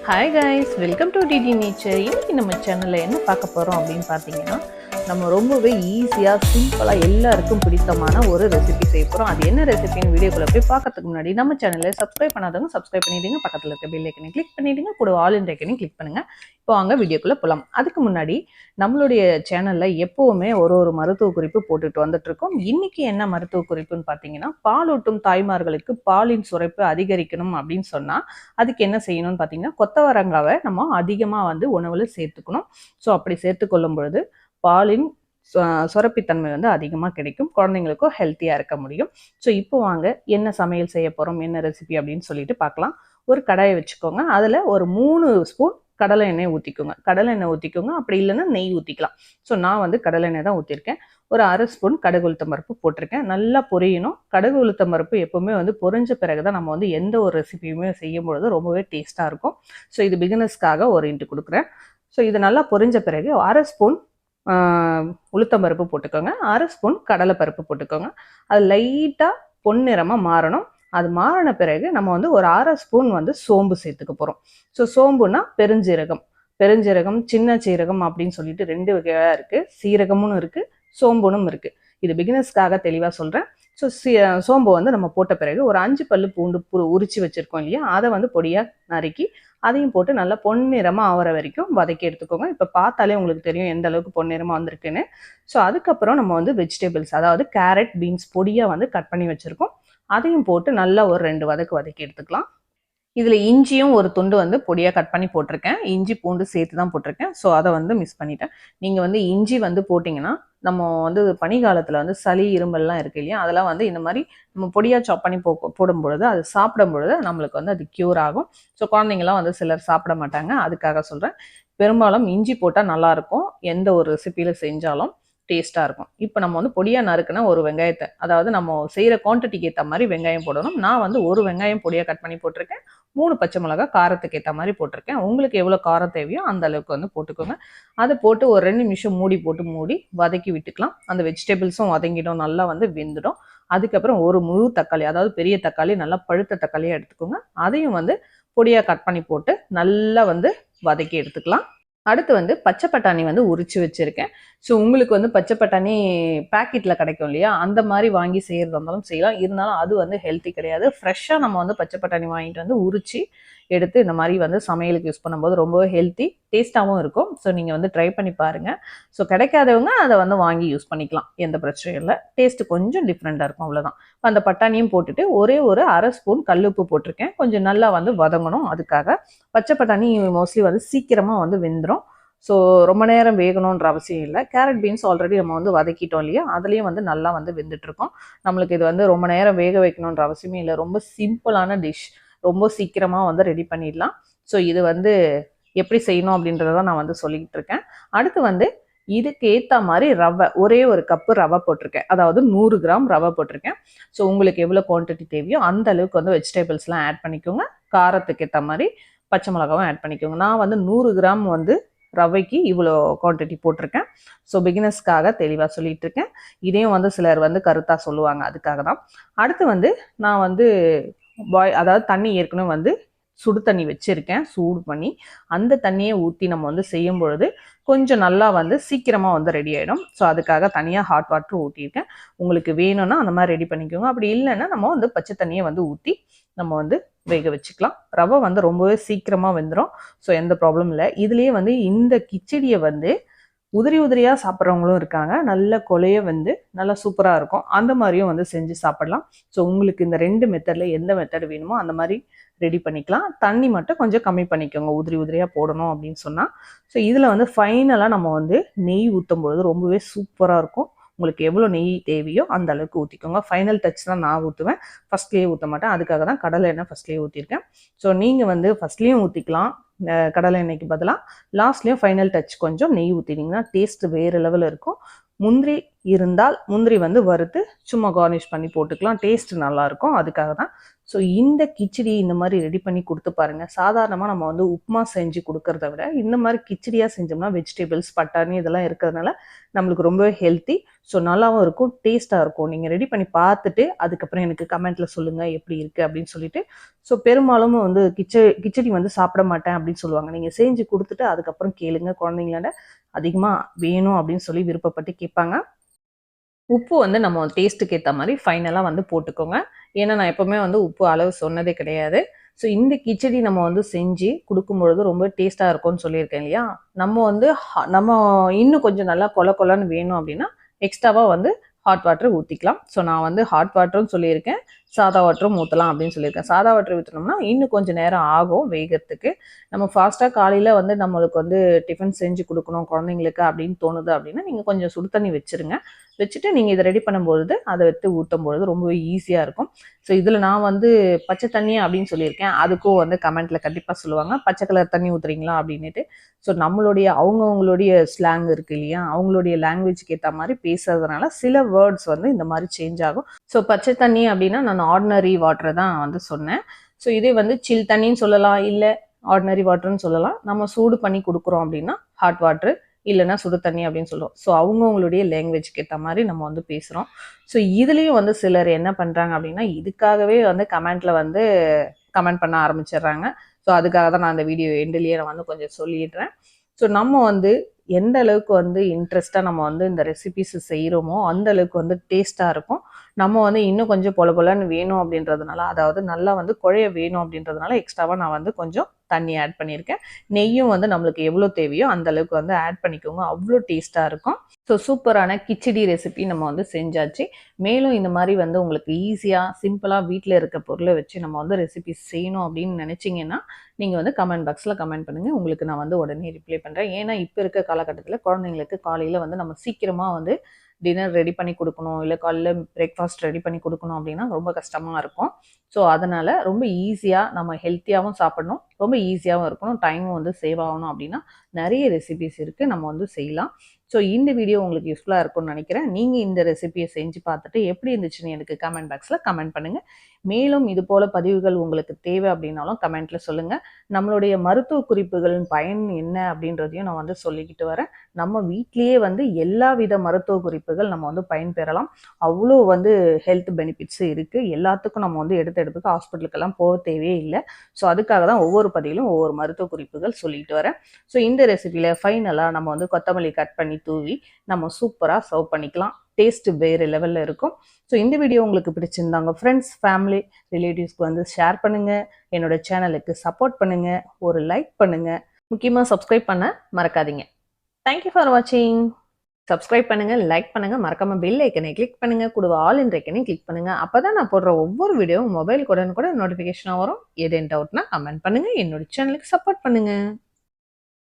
Hi guys, welcome to DD Nature. இன்னைக்கு நம்ம சேனல்ல என்ன பார்க்க போறோம் அப்படின்னு பார்த்தீங்கன்னா, நம்ம ரொம்பவே ஈஸியா சிம்பிளா எல்லாருக்கும் பிடித்தமான ஒரு ரெசிபி செய்ய போறோம். அது என்ன ரெசிபின்னு வீடியோக்குள்ள போய் பார்க்கறதுக்கு முன்னாடி நம்ம சேனலை சப்ஸ்கிரைப் பண்ணாதவங்க சப்ஸ்கிரைப் பண்ணிடுங்க, பக்கத்துல இருக்க பெல் ஐக்கனை கிளிக் பண்ணிடுங்க, கூட ஆல் இன் ஐக்கனையும் கிளிக் பண்ணுங்க. இப்போ வாங்க வீடியோக்குள்ள போலாம். அதுக்கு முன்னாடி நம்மளுடைய சேனல்ல எப்பவுமே ஒரு மருத்துவ குறிப்பு போட்டுட்டு வந்துட்டு இருக்கோம். இன்னைக்கு என்ன மருத்துவ குறிப்புன்னு பார்த்தீங்கன்னா, பாலூட்டும் தாய்மார்களுக்கு பாலின் சுரப்பு அதிகரிக்கணும் அப்படின்னு சொன்னா அதுக்கு என்ன செய்யணும்னு பார்த்தீங்கன்னா, கொத்தவரங்காவை நம்ம அதிகமாக வந்து உணவுல சேர்த்துக்கணும். ஸோ அப்படி சேர்த்துக்கொள்ளும் பொழுது பாலின் சுரப்பித்தன்மை வந்து அதிகமாக கிடைக்கும், குழந்தைங்களுக்கும் ஹெல்த்தியாக இருக்க முடியும். ஸோ இப்போ வாங்க என்ன சமையல் செய்ய போகிறோம், என்ன ரெசிபி அப்படின்னு சொல்லிட்டு பார்க்கலாம். ஒரு கடாயை வச்சுக்கோங்க, அதில் ஒரு 3 ஸ்பூன் கடலை எண்ணெய் ஊற்றிக்கோங்க. கடலை எண்ணெய் ஊற்றிக்கோங்க, அப்படி இல்லைன்னா நெய் ஊற்றிக்கலாம். ஸோ நான் வந்து கடலை எண்ணெய் தான் ஊற்றிருக்கேன். ஒரு 1/2 ஸ்பூன் கடுகு உளுத்தம் பருப்பு போட்டிருக்கேன். நல்லா பொரியணும். கடுகு உளுத்தம் பருப்பு எப்பவுமே வந்து பொரிஞ்ச பிறகு தான் நம்ம வந்து எந்த ஒரு ரெசிபியுமே செய்யும் பொழுது ரொம்பவே டேஸ்ட்டாக இருக்கும். ஸோ இது பிகினர்ஸ்க்காக ஒரு இன்ட்டு கொடுக்குறேன். ஸோ இது நல்லா பொரிஞ்ச பிறகு 1/2 ஸ்பூன் உளுத்தம் பருப்பு போட்டுக்கோங்க, 1/2 ஸ்பூன் கடலை பருப்பு போட்டுக்கோங்க. அது லைட்டாக பொன்னிறமாக மாறணும். அது மாறின பிறகு நம்ம வந்து ஒரு 1/2 ஸ்பூன் வந்து சோம்பு சேர்த்துக்க போகிறோம். ஸோ சோம்புனா பெருஞ்சீரகம் சின்ன சீரகம் அப்படின்னு சொல்லிட்டு 2 வகையாக இருக்குது. சீரகமும் இருக்குது, சோம்புனும் இருக்குது. இது பிகினர்ஸ்க்காக தெளிவாக சொல்கிறேன். ஸோ சோம்பு வந்து நம்ம போட்ட பிறகு ஒரு 5 பல்லு பூண்டு உரிச்சு வச்சுருக்கோம் இல்லையா, அதை வந்து பொடியாக நறுக்கி அதையும் போட்டு நல்லா பொன்னிறமாக ஆகிற வரைக்கும் வதக்கி எடுத்துக்கோங்க. இப்போ பார்த்தாலே உங்களுக்கு தெரியும் எந்த அளவுக்கு பொன்னிறமாக வந்திருக்குன்னு. ஸோ அதுக்கப்புறம் நம்ம வந்து வெஜிடபிள்ஸ், அதாவது கேரட் பீன்ஸ் பொடியாக வந்து கட் பண்ணி வச்சுருக்கோம். அதையும் போட்டு நல்லா ஒரு 2 வதக்கி எடுத்துக்கலாம். இதில் இஞ்சியும் ஒரு துண்டு வந்து பொடியாக கட் பண்ணி போட்டிருக்கேன். இஞ்சி பூண்டு சேர்த்து தான் போட்டிருக்கேன். ஸோ அதை வந்து மிஸ் பண்ணிட்டேன். நீங்கள் வந்து இஞ்சி வந்து போட்டிங்கன்னா நம்ம வந்து பனிக்காலத்தில் வந்து சளி இரும்பல்லாம் இருக்கு இல்லையா, அதெல்லாம் வந்து இந்த மாதிரி நம்ம பொடியாக சாப் பண்ணி போடும் பொழுது அது சாப்பிடும் பொழுது நம்மளுக்கு வந்து அது க்யூர் ஆகும். ஸோ குழந்தைங்களாம் வந்து சிலர் சாப்பிட மாட்டாங்க, அதுக்காக சொல்கிறேன். பெரும்பாலும் இஞ்சி போட்டால் நல்லாயிருக்கும், எந்த ஒரு ரெசிப்பியில் செஞ்சாலும் டேஸ்ட்டாக இருக்கும். இப்போ நம்ம வந்து பொடியாக நறுக்குனா ஒரு வெங்காயத்தை, அதாவது நம்ம செய்கிற குவான்டிட்டிக்கு ஏற்ற மாதிரி வெங்காயம் போடணும். நான் வந்து ஒரு வெங்காயம் பொடியாக கட் பண்ணி போட்டிருக்கேன். 3 பச்சை மிளகா காரத்துக்கு ஏற்ற மாதிரி போட்டிருக்கேன். உங்களுக்கு எவ்வளோ காரம் தேவையோ அந்த அளவுக்கு வந்து போட்டுக்கோங்க. அதை போட்டு ஒரு 2 நிமிஷம் மூடி வதக்கி விட்டுக்கலாம். அந்த வெஜிடபிள்ஸும் வதங்கிடும், நல்லா வந்து வெந்துடும். அதுக்கப்புறம் ஒரு முழு தக்காளி, அதாவது பெரிய தக்காளி, நல்லா பழுத்த தக்காளியாக எடுத்துக்கோங்க. அதையும் வந்து பொடியாக கட் பண்ணி போட்டு நல்லா வந்து வதக்கி எடுத்துக்கலாம். அடுத்து வந்து பச்சை பட்டாணி வந்து உரிச்சு வச்சிருக்கேன். ஸோ உங்களுக்கு வந்து பச்சை பட்டாணி பேக்கெட்டில் கிடைக்கும் இல்லையா, அந்த மாதிரி வாங்கி செய்கிறதா இருந்தாலும் செய்யலாம். இருந்தாலும் அது வந்து ஹெல்த்தி கிடையாது. ஃப்ரெஷ்ஷாக நம்ம வந்து பச்சை பட்டாணி வாங்கிட்டு வந்து உரிச்சு எடுத்து இந்த மாதிரி வந்து சமையலுக்கு யூஸ் பண்ணும்போது ரொம்பவே ஹெல்த்தி, டேஸ்ட்டாகவும் இருக்கும். ஸோ நீங்கள் வந்து ட்ரை பண்ணி பாருங்கள். ஸோ கிடைக்காதவங்க அதை வந்து வாங்கி யூஸ் பண்ணிக்கலாம், எந்த பிரச்சனையும் இல்லை. டேஸ்ட்டு கொஞ்சம் டிஃப்ரெண்ட்டாக இருக்கும், அவ்வளோதான். அந்த பட்டாணியும் போட்டுட்டு ஒரு 1/2 ஸ்பூன் கல்லுப்பு போட்டிருக்கேன். கொஞ்சம் நல்லா வந்து வதங்கணும். அதுக்காக பச்சை பட்டாணி மோஸ்ட்லி வந்து சீக்கிரமாக வந்து வெந்துடும். ஸோ ரொம்ப நேரம் வேகணுன்ற அவசியம் இல்லை. கேரட் பீன்ஸ் ஆல்ரெடி நம்ம வந்து வதக்கிட்டோம் இல்லையா, அதுலேயும் வந்து நல்லா வந்து வெந்துட்டுருக்கோம். நம்மளுக்கு இது வந்து ரொம்ப நேரம் வேக வைக்கணுன்ற அவசியமே இல்லை. ரொம்ப சிம்பிளான டிஷ், ரொம்ப சீக்கிரமாக வந்து ரெடி பண்ணிடலாம். ஸோ இது வந்து எப்படி செய்யணும் அப்படின்றத நான் வந்து சொல்லிக்கிட்டு இருக்கேன். அடுத்து வந்து இதுக்கு ஏற்ற மாதிரி ரவை, ஒரே ஒரு கப்பு ரவை போட்டிருக்கேன், அதாவது 100 கிராம் ரவை போட்டிருக்கேன். ஸோ உங்களுக்கு எவ்வளோ குவான்டிட்டி தேவையோ அந்த அளவுக்கு வந்து வெஜிடபிள்ஸ்லாம் ஆட் பண்ணிக்கோங்க. காரத்துக்கு ஏற்ற மாதிரி பச்சை மிளகாவும் ஆட் பண்ணிக்கோங்க. நான் வந்து 100 கிராம் வந்து ரவைக்கு இவ்வளோ குவான்டிட்டி போட்டிருக்கேன். ஸோ பிகினர்ஸ்க்காக தெளிவாக சொல்லிட்டு இருக்கேன். இதையும் வந்து சிலர் வந்து கருத்தாக சொல்லுவாங்க, அதுக்காக தான். அடுத்து வந்து நான் வந்து அதாவது தண்ணி ஏற்கனவே வந்து சுடு தண்ணி வச்சுருக்கேன். சூடு பண்ணி அந்த தண்ணியை ஊற்றி நம்ம வந்து செய்யும் பொழுது கொஞ்சம் நல்லா வந்து சீக்கிரமாக வந்து ரெடி ஆகிடும். ஸோ அதுக்காக தனியாக ஹாட் வாட்டர் ஊற்றிருக்கேன். உங்களுக்கு வேணும்னா அந்த மாதிரி ரெடி பண்ணிக்கோங்க. அப்படி இல்லைன்னா நம்ம வந்து பச்சை தண்ணியை வந்து ஊற்றி நம்ம வந்து வேக வச்சுக்கலாம். ரவை வந்து ரொம்பவே சீக்கிரமாக வெந்துடும். ஸோ எந்த ப்ராப்ளம் இல்லை. இதுலேயே வந்து இந்த கிச்சடியை வந்து உதிரியாக சாப்பிட்றவங்களும் இருக்காங்க. நல்ல கொலைய வந்து நல்லா சூப்பராக இருக்கும். அந்த மாதிரியும் வந்து செஞ்சு சாப்பிடலாம். ஸோ உங்களுக்கு இந்த 2 மெத்தடில் எந்த மெத்தட் வேணுமோ அந்த மாதிரி ரெடி பண்ணிக்கலாம். தண்ணி மட்டும் கொஞ்சம் கம்மி பண்ணிக்கோங்க, உதிரியாக போடணும் அப்படின்னு சொன்னால். ஸோ இதில் வந்து ஃபைனலாக நம்ம வந்து நெய் ஊற்றும் பொழுது ரொம்பவே சூப்பராக இருக்கும். உங்களுக்கு எவ்வளோ நெய் தேவையோ அந்த அளவுக்கு ஊற்றிக்கோங்க. ஃபைனல் டச் தான் நான் ஊற்றுவேன், ஃபஸ்ட்லேயே ஊற்ற மாட்டேன். அதுக்காக தான் கடலை எண்ணெய் ஃபஸ்ட்லேயே ஊற்றிருக்கேன். ஸோ நீங்கள் வந்து ஃபஸ்ட்லேயும் ஊற்றிக்கலாம் கடலை எண்ணெய்க்கு பதிலாக. லாஸ்ட்லேயும் ஃபைனல் டச் கொஞ்சம் நெய் ஊற்றிட்டிங்கன்னா டேஸ்ட் வேறு லெவலில் இருக்கும். முந்திரி இருந்தால் முந்திரி வந்து வறுத்து சும்மா கார்னிஷ் பண்ணி போட்டுக்கலாம், டேஸ்ட் நல்லாயிருக்கும். அதுக்காக தான். ஸோ இந்த கிச்சடி இந்த மாதிரி ரெடி பண்ணி கொடுத்து பாருங்க. சாதாரணமாக நம்ம வந்து உப்புமா செஞ்சு கொடுக்கறத விட இந்த மாதிரி கிச்சடியாக செஞ்சோம்னா வெஜிடபிள்ஸ் பட்டாணி இதெல்லாம் இருக்கிறதுனால நம்மளுக்கு ரொம்பவே ஹெல்த்தி. ஸோ நல்லாவும் இருக்கும், டேஸ்ட்டாக இருக்கும். நீங்கள் ரெடி பண்ணி பார்த்துட்டு அதுக்கப்புறம் எனக்கு கமெண்ட்டில் சொல்லுங்கள் எப்படி இருக்குது அப்படின்னு சொல்லிட்டு. ஸோ பெரும்பாலும் வந்து கிச்சடி வந்து சாப்பிட மாட்டேன் அப்படின்னு சொல்லுவாங்க. நீங்கள் செஞ்சு கொடுத்துட்டு அதுக்கப்புறம் கேளுங்க. குழந்தைங்களோட அதிகமாக வேணும் அப்படின்னு சொல்லி விருப்பப்பட்டு கேட்பாங்க. உப்பு வந்து நம்ம டேஸ்ட்டுக்கு ஏற்ற மாதிரி ஃபைனலாக வந்து போட்டுக்கோங்க. ஏன்னா நான் எப்போவுமே வந்து உப்பு அளவு சொன்னதே கிடையாது. ஸோ இந்த கிச்சடி நம்ம வந்து செஞ்சு கொடுக்கும்பொழுது ரொம்ப டேஸ்ட்டாக இருக்கும்னு சொல்லியிருக்கேன் இல்லையா? நம்ம வந்து நம்ம இன்னும் கொஞ்சம் நல்லா கொல கொலன்னு வேணும் அப்படின்னா எக்ஸ்ட்ராவாக வந்து ஹாட் வாட்டர் ஊற்றிக்கலாம். ஸோ நான் வந்து ஹாட் வாட்டரும் சொல்லியிருக்கேன், சாதா வாட்டரும் ஊற்றலாம் அப்படின்னு சொல்லியிருக்கேன். சாதா வாட்டர் ஊற்றினோம்னா இன்னும் கொஞ்சம் நேரம் ஆகும் வேகிறதுக்கு. நம்ம ஃபாஸ்ட்டாக காலையில் வந்து நம்மளுக்கு வந்து டிஃபன் செஞ்சு கொடுக்கணும் குழந்தைங்களுக்கு அப்படின்னு தோணுது அப்படின்னா நீங்கள் கொஞ்சம் சுடு தண்ணி வச்சுருங்க. வச்சுட்டு நீங்கள் இதை ரெடி பண்ணும்பொழுது அதை எடுத்து ஊற்றும் பொழுது ரொம்பவே ஈஸியாக இருக்கும். ஸோ இதில் நான் வந்து பச்சை தண்ணி அப்படின்னு சொல்லியிருக்கேன். அதுக்கும் வந்து கமெண்ட்டில் கண்டிப்பாக சொல்லுவாங்க, பச்சை கலர் தண்ணி ஊற்றுறீங்களா அப்படின்ட்டு. ஸோ நம்மளுடைய அவங்கவுங்களுடைய ஸ்லாங் இருக்குது இல்லையா, அவங்களுடைய லாங்குவேஜ்க்கு ஏற்ற மாதிரி பேசுறதுனால சில வேர்ட்ஸ் வந்து இந்த மாதிரி சேஞ்ச் ஆகும். ஸோ பச்சை தண்ணி அப்படின்னா நான் ஆர்டினரி வாட்டரை தான் வந்து சொன்னேன். ஸோ இதே வந்து சில் தண்ணின்னு சொல்லலாம், இல்லை ஆர்டினரி வாட்டர்னு சொல்லலாம். நம்ம சூடு பண்ணி கொடுக்குறோம் அப்படின்னா ஹாட் வாட்ரு, இல்லைன்னா சுடு தண்ணி அப்படின்னு சொல்லுவோம். ஸோ அவங்கவுங்களுடைய லாங்குவேஜ்க்கு ஏற்ற மாதிரி நம்ம வந்து பேசுகிறோம். ஸோ இதுலேயும் வந்து சிலர் என்ன பண்ணுறாங்க அப்படின்னா இதுக்காகவே வந்து கமெண்ட்டில் வந்து கமெண்ட் பண்ண ஆரம்பிச்சிடுறாங்க. ஸோ அதுக்காக தான் நான் அந்த வீடியோ எண்டிலேயே நான் வந்து கொஞ்சம் சொல்லிடுறேன். ஸோ நம்ம வந்து எந்த அளவுக்கு வந்து இன்ட்ரெஸ்ட்டாக நம்ம வந்து இந்த ரெசிபிஸ் செய்கிறோமோ அந்த அளவுக்கு வந்து டேஸ்ட்டாக இருக்கும். நம்ம வந்து இன்னும் கொஞ்சம் பொல பொலன்னு வேணும் அப்படின்றதுனால, அதாவது நல்லா வந்து குழைய வேணும் அப்படின்றதுனால எக்ஸ்ட்ராவாக நான் வந்து கொஞ்சம் தண்ணி ஆட் பண்ணியிருக்கேன். நெய்யும் வந்து நம்மளுக்கு எவ்வளோ தேவையோ அந்த அளவுக்கு வந்து ஆட் பண்ணிக்கோங்க, அவ்வளோ டேஸ்ட்டாக இருக்கும். ஸோ சூப்பரான கிச்சடி ரெசிபி நம்ம வந்து செஞ்சாச்சு. மேலும் இந்த மாதிரி வந்து உங்களுக்கு ஈஸியாக சிம்பிளாக வீட்டில் இருக்க பொருளை வச்சு நம்ம வந்து ரெசிபி செய்யணும் அப்படின்னு நினச்சிங்கன்னா நீங்கள் வந்து கமெண்ட் பாக்ஸில் கமெண்ட் பண்ணுங்கள். உங்களுக்கு நான் வந்து உடனே ரிப்ளை பண்ணுறேன். ஏன்னா இப்போ இருக்க காலகட்டத்தில் குழந்தைங்களுக்கு காலையில் வந்து நம்ம சீக்கிரமாக வந்து டின்னர் ரெடி பண்ணி கொடுக்கணும், இல்லை காலையில் பிரேக்ஃபாஸ்ட் ரெடி பண்ணி கொடுக்கணும் அப்படின்னா ரொம்ப கஷ்டமாக இருக்கும். ஸோ அதனால் ரொம்ப ஈஸியாக நம்ம ஹெல்த்தியாகவும் சாப்பிடணும், ரொம்ப ஈஸியாகவும் இருக்கணும், டைமும் வந்து சேவ் ஆகணும் அப்படின்னா நிறைய ரெசிபிஸ் இருக்குது, நம்ம வந்து செய்யலாம். ஸோ இந்த வீடியோ உங்களுக்கு யூஸ்ஃபுல்லாக இருக்கும்னு நினைக்கிறேன். நீங்கள் இந்த ரெசிபியை செஞ்சு பார்த்துட்டு எப்படி இருந்துச்சுன்னு எனக்கு கமெண்ட் பாக்ஸில் கமெண்ட் பண்ணுங்கள். மேலும் இது போல் பதிவுகள் உங்களுக்கு தேவை அப்படின்னாலும் கமெண்ட்டில் சொல்லுங்கள். நம்மளுடைய மருத்துவ குறிப்புகளின் பயன் என்ன அப்படின்றதையும் நான் வந்து சொல்லிக்கிட்டு வரேன். நம்ம வீட்லேயே வந்து எல்லா வித மருத்துவ குறிப்புகள் நம்ம வந்து பயன்பெறலாம். அவ்வளோ வந்து ஹெல்த் பெனிஃபிட்ஸு இருக்குது. எல்லாத்துக்கும் நம்ம வந்து எடுத்துக்கு ஹாஸ்பிட்டலுக்கெல்லாம் போக தேவையே இல்லை. ஸோ அதுக்காக தான் ஒவ்வொரு பதிவிலும் ஒவ்வொரு மருத்துவ குறிப்புகள் சொல்லிட்டு வரேன். ஸோ இந்த ரெசிபியில் ஃபைனலாக நம்ம வந்து கொத்தமல்லி கட் பண்ணி தூவி நம்ம சூப்பராக சர்வ் பண்ணிக்கலாம். டேஸ்ட் வேறு லெவலில் இருக்கும். ஸோ இந்த வீடியோ உங்களுக்கு பிடிச்சிருந்தாங்க ஃப்ரெண்ட்ஸ், ஃபேமிலி, ரிலேட்டிவ்ஸ்க்கு வந்து ஷேர் பண்ணுங்கள். என்னோட சேனலுக்கு சப்போர்ட் பண்ணுங்கள், ஒரு லைக் பண்ணுங்கள், முக்கியமாக சப்ஸ்கிரைப் பண்ண மறக்காதீங்க. தேங்க்யூ ஃபார் வாட்சிங். சப்ஸ்கிரைப் பண்ணுங்கள், லைக் பண்ணுங்கள், மறக்காமல் பெல் ஐக்கனை கிளிக் பண்ணுங்கள், கூட ஆல் என்ற ஐக்கனை கிளிக் பண்ணுங்கள். அப்போ தான் நான் போடுற ஒவ்வொரு வீடியோவும் மொபைலுக்கு உடனுக்குடன் நோட்டிஃபிகேஷனாக வரும். ஏதேன் டவுட்னா கமெண்ட் பண்ணுங்கள், என்னோட சேனலுக்கு சப்போர்ட் பண்ணுங்கள்.